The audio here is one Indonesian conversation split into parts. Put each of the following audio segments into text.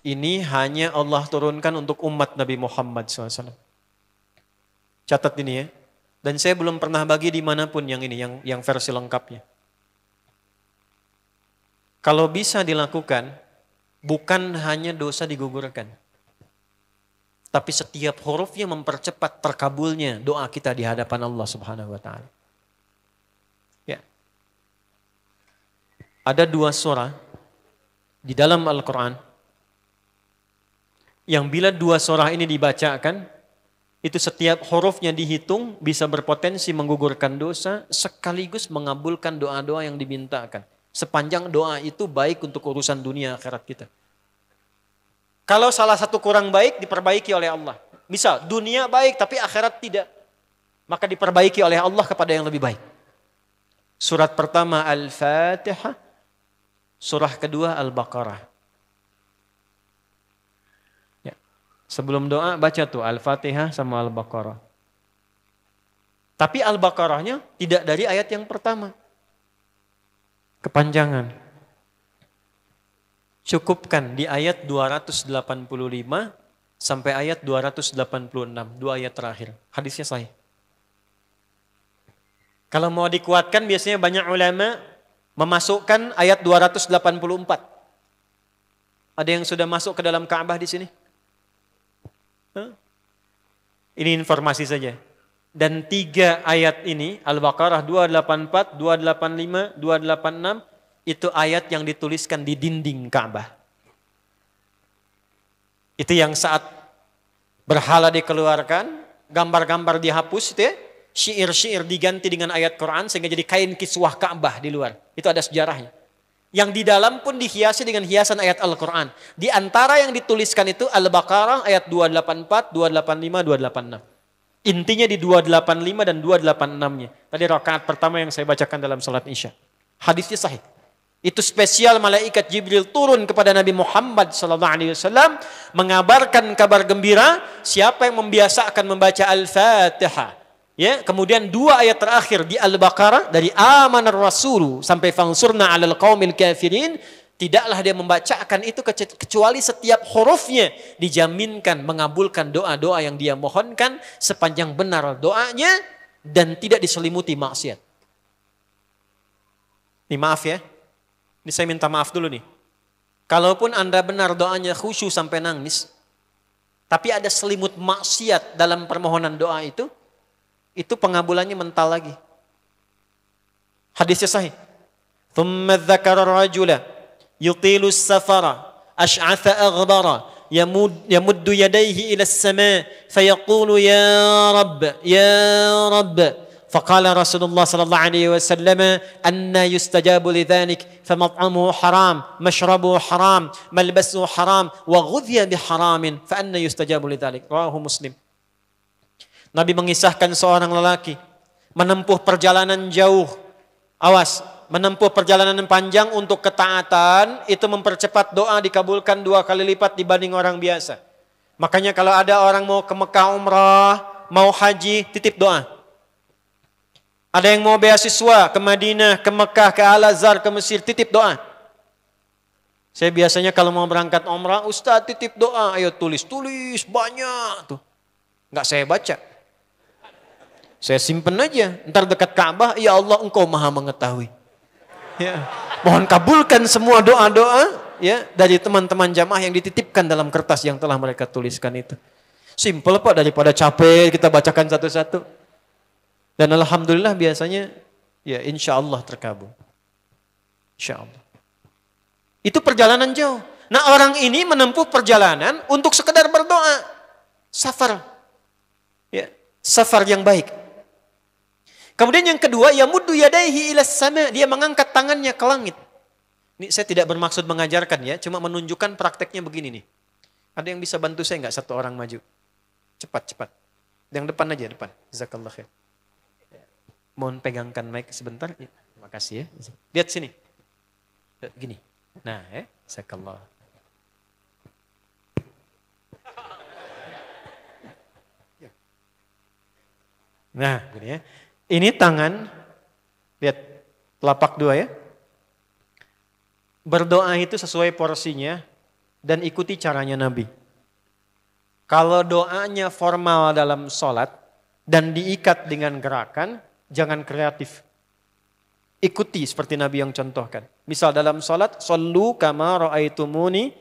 Ini hanya Allah turunkan untuk umat Nabi Muhammad SAW. Catat ini ya. Dan saya belum pernah bagi dimanapun yang ini, yang versi lengkapnya. Kalau bisa dilakukan, bukan hanya dosa digugurkan. Tapi setiap hurufnya mempercepat terkabulnya doa kita di hadapan Allah Subhanahu wa Ta'ala. Ya. Ada 2 surah di dalam Al-Quran yang bila 2 surah ini dibacakan, itu setiap hurufnya dihitung bisa berpotensi menggugurkan dosa sekaligus mengabulkan doa-doa yang dimintakan. Sepanjang doa itu baik untuk urusan dunia akhirat kita. Kalau salah satu kurang baik diperbaiki oleh Allah. Misal dunia baik tapi akhirat tidak. Maka diperbaiki oleh Allah kepada yang lebih baik. Surat pertama Al-Fatihah. Surah kedua Al-Baqarah. Ya. Sebelum doa baca tuh Al-Fatihah sama Al-Baqarah. Tapi Al-Baqarahnya tidak dari ayat yang pertama. Kepanjangan. Cukupkan di ayat 285 sampai ayat 286, 2 ayat terakhir. Hadisnya sahih. Kalau mau dikuatkan biasanya banyak ulama memasukkan ayat 284. Ada yang sudah masuk ke dalam Ka'bah di sini? Ini informasi saja. Dan 3 ayat ini, Al-Baqarah 284, 285, 286, itu ayat yang dituliskan di dinding Ka'bah. Itu yang saat berhala dikeluarkan, gambar-gambar dihapus, itu ya, syair-syair diganti dengan ayat Quran sehingga jadi kain kiswah Ka'bah di luar. Itu ada sejarahnya. Yang di dalam pun dihiasi dengan hiasan ayat Al-Quran. Di antara yang dituliskan itu Al-Baqarah ayat 284, 285, 286. Intinya di 285 dan 286-nya. Tadi rakaat pertama yang saya bacakan dalam salat Isya. Hadisnya sahih. Itu spesial malaikat Jibril turun kepada Nabi Muhammad SAW mengabarkan kabar gembira siapa yang membiasakan membaca Al-Fatihah. Ya, kemudian 2 ayat terakhir di Al-Baqarah dari amanar rasulu sampai fangsurna 'alal qaumil kafirin, tidaklah dia membacakan itu kecuali setiap hurufnya dijaminkan mengabulkan doa-doa yang dia mohonkan sepanjang benar doanya dan tidak diselimuti maksiat. Ini maaf ya. Ini saya minta maaf dulu nih. Kalaupun Anda benar doanya khusyuk sampai nangis, tapi ada selimut maksiat dalam permohonan doa itu pengabulannya mental lagi. Hadisnya sahih. Thumma dzakara rajula yutilu as-safara ash'atha aghbara yamuddu yadayhi ila as-sama' fayaqulu ya rabb faqala Rasulullah sallallahu alaihi wasallam anna yustajabu lidzalik famat'amuhu haram mashrabuhu haram malbasuhu haram wa ghudhiya biharamin fa anna yustajabu lidzalik. Rawahu Muslim. Nabi mengisahkan seorang lelaki menempuh perjalanan jauh. Awas, menempuh perjalanan panjang untuk ketaatan itu mempercepat doa dikabulkan 2 kali lipat dibanding orang biasa. Makanya kalau ada orang mau ke Mekah umrah, mau haji, titip doa. Ada yang mau beasiswa ke Madinah, ke Mekah, ke Al-Azhar, ke Mesir, titip doa. Saya biasanya kalau mau berangkat umrah, Ustaz titip doa, ayo tulis banyak tuh. Enggak saya baca. Saya simpen aja, ntar dekat Ka'bah, ya Allah engkau maha mengetahui. Ya. Mohon kabulkan semua doa-doa ya dari teman-teman jamaah yang dititipkan dalam kertas yang telah mereka tuliskan itu. Simple Pak, daripada capek kita bacakan satu-satu. Dan alhamdulillah biasanya ya insya Allah terkabul. Insya Allah. Itu perjalanan jauh. Nah orang ini menempuh perjalanan untuk sekedar berdoa. Safar. Ya, safar yang baik. Kemudian yang kedua, yamuddu yadaihi ilas sama, dia mengangkat tangannya ke langit. Ini saya tidak bermaksud mengajarkan ya, cuma menunjukkan prakteknya begini nih. Ada yang bisa bantu saya enggak satu orang maju? Cepat. Yang depan aja, depan. Jazakallah khair. Mohon pegangkan mic sebentar. Ya, terima kasih ya. Lihat sini. Lihat gini. Nah, jazakallah. Nah, gini ya. Ini tangan, lihat telapak 2 ya. Berdoa itu sesuai porsinya, dan ikuti caranya Nabi. Kalau doanya formal dalam sholat dan diikat dengan gerakan, jangan kreatif. Ikuti seperti Nabi yang contohkan. Misal dalam sholat, shollu kama ra'aitumuni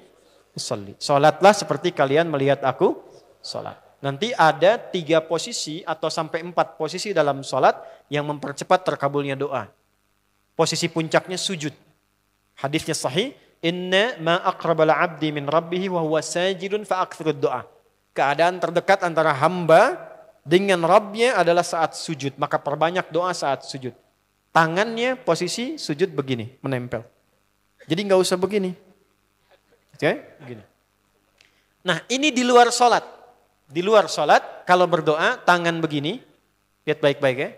usolli. Sholatlah seperti kalian melihat aku sholat. Nanti ada 3 posisi atau sampai 4 posisi dalam sholat yang mempercepat terkabulnya doa. Posisi puncaknya sujud. Hadisnya sahih. Inna ma aqrabal abdi min rabbihi wa huwa sajidun fa aktsirud doa. Keadaan terdekat antara hamba dengan Rabbnya adalah saat sujud. Maka perbanyak doa saat sujud. Tangannya posisi sujud begini, menempel. Jadi nggak usah begini. Oke, begini. Nah ini di luar sholat. Di luar sholat kalau berdoa tangan begini. Lihat baik-baik ya.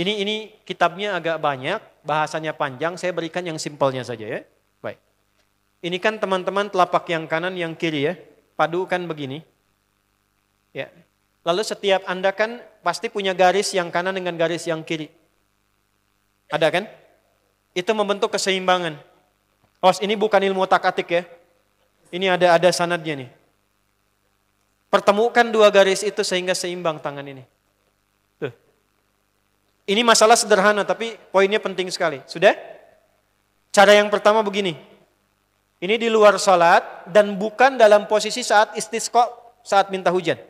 Ini kitabnya agak banyak, bahasanya panjang. Saya berikan yang simpelnya saja ya. Baik. Ini kan teman-teman telapak yang kanan, yang kiri ya. Padukan begini. Ya. Lalu setiap Anda kan pasti punya garis yang kanan dengan garis yang kiri. Ada kan? Itu membentuk keseimbangan. Ini bukan ilmu otak-atik ya. Ini ada sanadnya nih. Pertemukan 2 garis itu sehingga seimbang tangan ini. Tuh. Ini masalah sederhana tapi poinnya penting sekali. Sudah? Cara yang pertama begini. Ini di luar sholat dan bukan dalam posisi saat istisqa, saat minta hujan.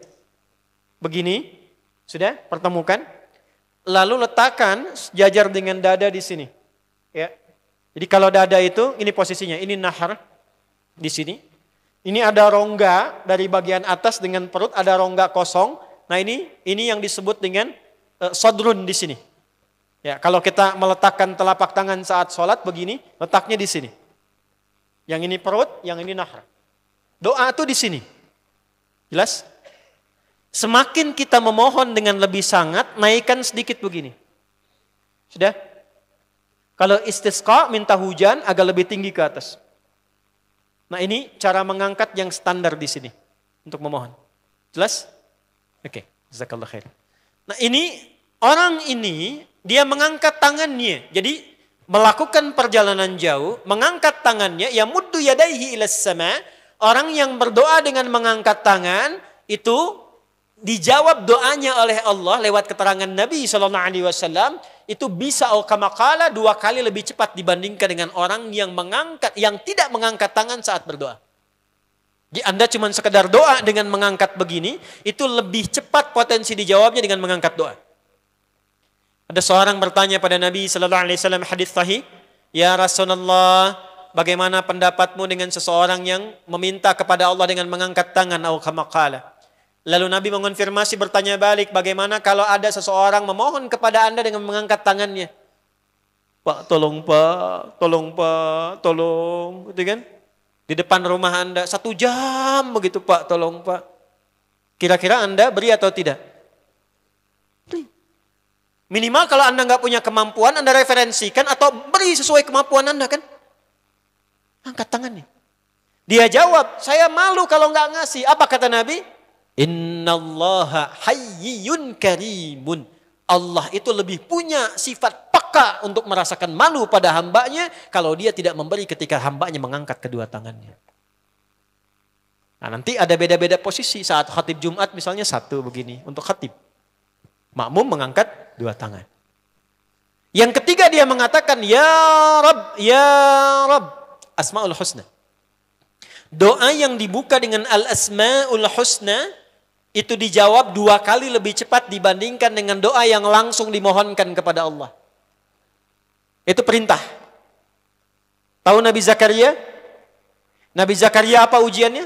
Begini, sudah? Pertemukan. Lalu letakkan sejajar dengan dada di sini. Ya. Jadi kalau dada itu, ini posisinya, ini nahar di sini. Ini ada rongga dari bagian atas dengan perut, ada rongga kosong. Nah ini yang disebut dengan sodrun di sini. Ya, kalau kita meletakkan telapak tangan saat sholat begini, letaknya di sini. Yang ini perut, yang ini nahar. Doa itu di sini. Jelas? Semakin kita memohon dengan lebih sangat, naikkan sedikit begini. Sudah? Kalau istisqa, minta hujan, agak lebih tinggi ke atas. Nah ini cara mengangkat yang standar di sini. Untuk memohon. Jelas? Oke. Jazakallah khair. Nah ini, orang ini, dia mengangkat tangannya. Jadi melakukan perjalanan jauh, mengangkat tangannya, ya muddu yadaihi ilas sama. Orang yang berdoa dengan mengangkat tangan, itu dijawab doanya oleh Allah lewat keterangan Nabi SAW, itu bisa kama qala 2 kali lebih cepat dibandingkan dengan orang yang tidak mengangkat tangan saat berdoa. Jadi Anda cuma sekedar doa dengan mengangkat begini, itu lebih cepat potensi dijawabnya dengan mengangkat doa. Ada seorang bertanya pada Nabi SAW, hadis sahih, ya Rasulullah, bagaimana pendapatmu dengan seseorang yang meminta kepada Allah dengan mengangkat tangan, atau kama qala. Lalu Nabi mengonfirmasi, bertanya balik, bagaimana kalau ada seseorang memohon kepada Anda dengan mengangkat tangannya? Pak, tolong Pak, tolong Pak, tolong. Gitu kan? Di depan rumah Anda, 1 jam begitu Pak, tolong Pak. Kira-kira Anda beri atau tidak? Beri. Minimal kalau Anda nggak punya kemampuan, Anda referensikan atau beri sesuai kemampuan Anda kan? Angkat tangannya. Dia jawab, saya malu kalau nggak ngasih. Apa kata Nabi? Innallaha hayyun karimun. Allah itu lebih punya sifat peka untuk merasakan malu pada hambanya kalau dia tidak memberi ketika hambanya mengangkat kedua tangannya. Nah nanti ada beda-beda posisi saat khatib Jumat misalnya 1 begini untuk khatib. Makmum mengangkat 2 tangan. Yang ketiga dia mengatakan ya Rabb, Asmaul Husna. Doa yang dibuka dengan Al-Asmaul Husna itu dijawab 2 kali lebih cepat dibandingkan dengan doa yang langsung dimohonkan kepada Allah. Itu perintah. Tahu Nabi Zakaria? Nabi Zakaria apa ujiannya?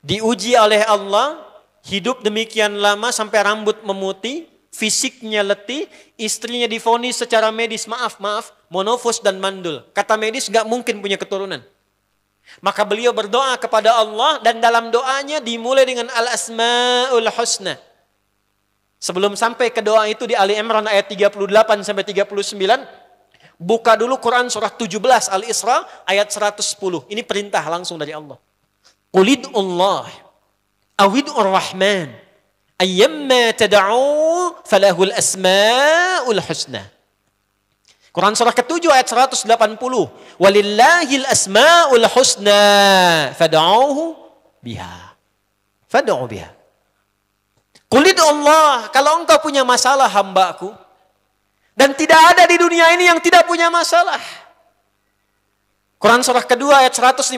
Diuji oleh Allah, hidup demikian lama sampai rambut memutih, fisiknya letih, istrinya divonis secara medis, maaf, monofos dan mandul. Kata medis gak mungkin punya keturunan. Maka beliau berdoa kepada Allah dan dalam doanya dimulai dengan Al-Asmaul Husna. Sebelum sampai ke doa itu di Ali Imran ayat 38 sampai 39, buka dulu Quran surah 17 Al-Isra ayat 110. Ini perintah langsung dari Allah. Qulidullah awidur rahman ayyamma tad'u falahul asmaul husna. Quran surah ke-7 ayat 180. Walillahil asma'ul husna fad'uhu biha. Fad'u biha. Qul Allah, kalau engkau punya masalah hambaku, dan tidak ada di dunia ini yang tidak punya masalah. Quran surah kedua ayat 155.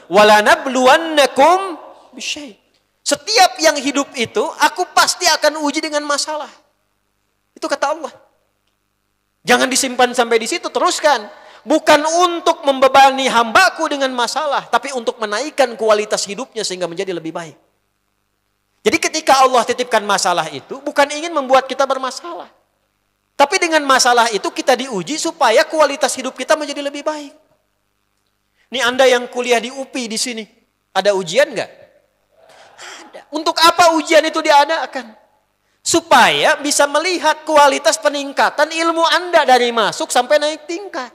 Wala nabluwannakum bisyai'. Setiap yang hidup itu, aku pasti akan uji dengan masalah. Itu kata Allah. Jangan disimpan sampai di situ, teruskan. Bukan untuk membebani hambaku dengan masalah, tapi untuk menaikkan kualitas hidupnya sehingga menjadi lebih baik. Jadi ketika Allah titipkan masalah itu, bukan ingin membuat kita bermasalah. Tapi dengan masalah itu kita diuji supaya kualitas hidup kita menjadi lebih baik. Ini Anda yang kuliah di UPI di sini, ada ujian nggak? Ada. Untuk apa ujian itu diadakan? Supaya bisa melihat kualitas peningkatan ilmu Anda dari masuk sampai naik tingkat.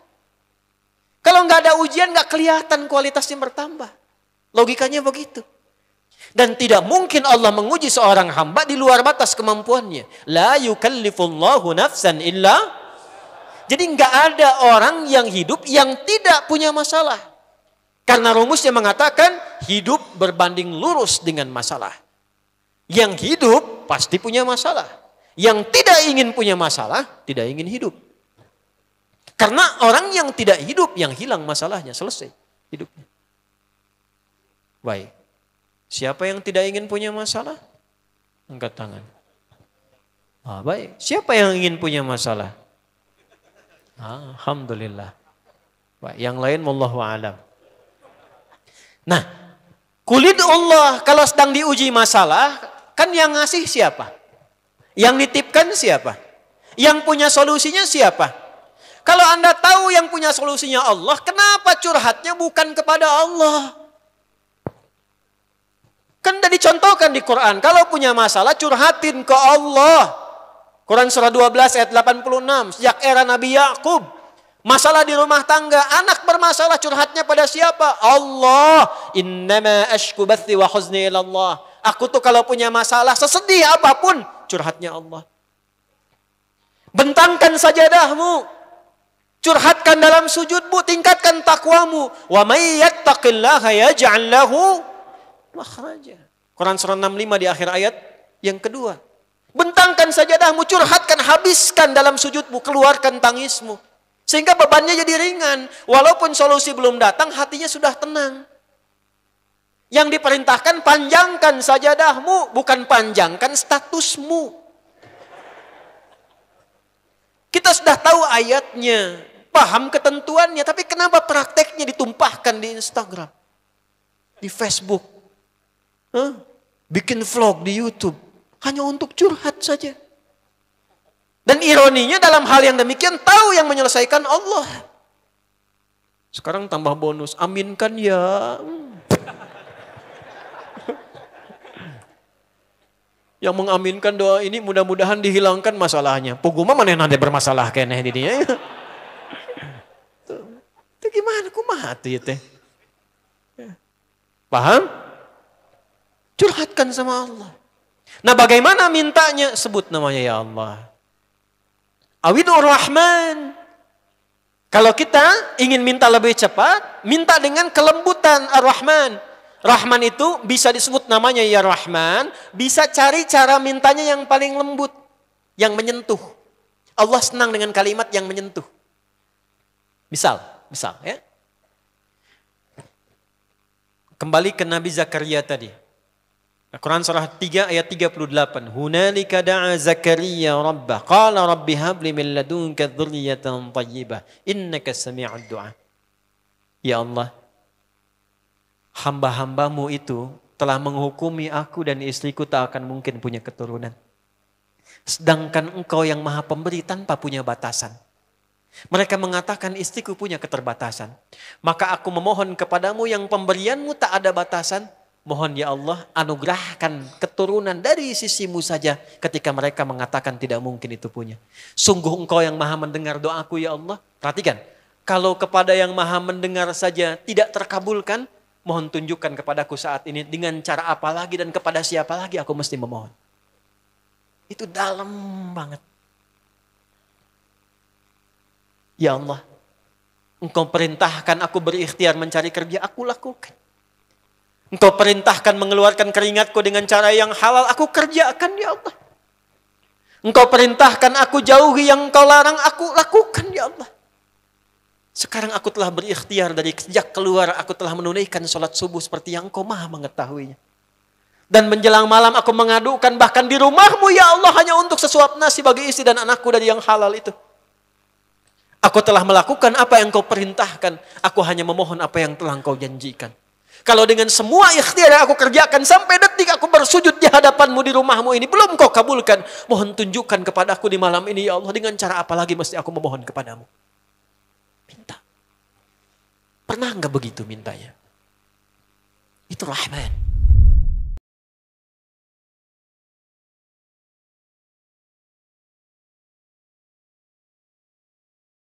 Kalau nggak ada ujian, nggak kelihatan kualitasnya bertambah. Logikanya begitu. Dan tidak mungkin Allah menguji seorang hamba di luar batas kemampuannya. La yukallifullahu nafsan illa. Jadi nggak ada orang yang hidup yang tidak punya masalah. Karena rumusnya mengatakan hidup berbanding lurus dengan masalah. Yang hidup pasti punya masalah. Yang tidak ingin punya masalah, tidak ingin hidup. Karena orang yang tidak hidup, yang hilang masalahnya, selesai hidupnya. Baik. Siapa yang tidak ingin punya masalah? Angkat tangan. Baik. Siapa yang ingin punya masalah? Alhamdulillah. Baik. Yang lain wallahu a'lam. Nah, kulit Allah kalau sedang diuji masalah, kan yang ngasih siapa? Yang nitipkan siapa? Yang punya solusinya siapa? Kalau Anda tahu yang punya solusinya Allah, kenapa curhatnya bukan kepada Allah? Kan sudah dicontohkan di Quran, kalau punya masalah curhatin ke Allah. Quran surah 12 ayat 86, sejak era Nabi Yakub. Masalah di rumah tangga, anak bermasalah curhatnya pada siapa? Allah. Innama ashku bathi wa huzni ilallah. Aku tuh kalau punya masalah, sesedih apapun, curhatnya Allah. Bentangkan sajadahmu. Curhatkan dalam sujudmu, tingkatkan takwamu. Wa may yattaqillaha yaj'al lahu makhraja. Quran surah 65 di akhir ayat yang kedua. Bentangkan sajadahmu, curhatkan, habiskan dalam sujudmu, keluarkan tangismu. Sehingga bebannya jadi ringan. Walaupun solusi belum datang, hatinya sudah tenang. Yang diperintahkan panjangkan sajadahmu, bukan panjangkan statusmu. Kita sudah tahu ayatnya, paham ketentuannya, tapi kenapa prakteknya ditumpahkan di Instagram, di Facebook, bikin vlog di YouTube, hanya untuk curhat saja. Dan ironinya dalam hal yang demikian tahu yang menyelesaikan Allah. Sekarang tambah bonus, aminkan ya. Yang mengaminkan doa ini mudah-mudahan dihilangkan masalahnya. Puguma mana nanti bermasalah kayaknya di dia. Itu gimana kumaha tuh ya teh? Paham? Curhatkan sama Allah. Nah bagaimana mintanya? Sebut namanya ya Allah. Awidur Rahman. Kalau kita ingin minta lebih cepat, minta dengan kelembutan Ar-Rahman. Rahman itu bisa disebut namanya ya Rahman, bisa cari cara mintanya yang paling lembut, yang menyentuh. Allah senang dengan kalimat yang menyentuh. Misal ya. Kembali ke Nabi Zakaria tadi. Quran surah 3 ayat 38. Hunalika da'a Zakaria rabbah. Qala rabbi habli min ladunka dzurriyyatan thayyibah. Innaka sami'ud du'a. Ya Allah, hamba-hambamu itu telah menghukumi aku dan istriku tak akan mungkin punya keturunan. Sedangkan engkau yang maha pemberi tanpa punya batasan. Mereka mengatakan istriku punya keterbatasan. Maka aku memohon kepadamu yang pemberianmu tak ada batasan. Mohon ya Allah anugerahkan keturunan dari sisimu saja ketika mereka mengatakan tidak mungkin itu punya. Sungguh engkau yang maha mendengar doaku ya Allah. Perhatikan, kalau kepada yang maha mendengar saja tidak terkabulkan, mohon tunjukkan kepadaku saat ini dengan cara apa lagi dan kepada siapa lagi aku mesti memohon. Itu dalam banget. Ya Allah, Engkau perintahkan aku berikhtiar mencari kerja, aku lakukan. Engkau perintahkan mengeluarkan keringatku dengan cara yang halal, aku kerjakan ya Allah. Engkau perintahkan aku jauhi yang Engkau larang, aku lakukan ya Allah. Sekarang aku telah berikhtiar dari sejak keluar, aku telah menunaikan sholat subuh seperti yang Engkau maha mengetahuinya. Dan menjelang malam aku mengadukan bahkan di rumahmu ya Allah hanya untuk sesuap nasi bagi istri dan anakku dari yang halal itu. Aku telah melakukan apa yang Engkau perintahkan, aku hanya memohon apa yang telah Engkau janjikan. Kalau dengan semua ikhtiar yang aku kerjakan sampai detik aku bersujud di hadapanmu di rumahmu ini belum Kau kabulkan, mohon tunjukkan kepadaku di malam ini ya Allah, dengan cara apa lagi mesti aku memohon kepadamu. Minta. Pernah enggak begitu mintanya? Itu Rahman.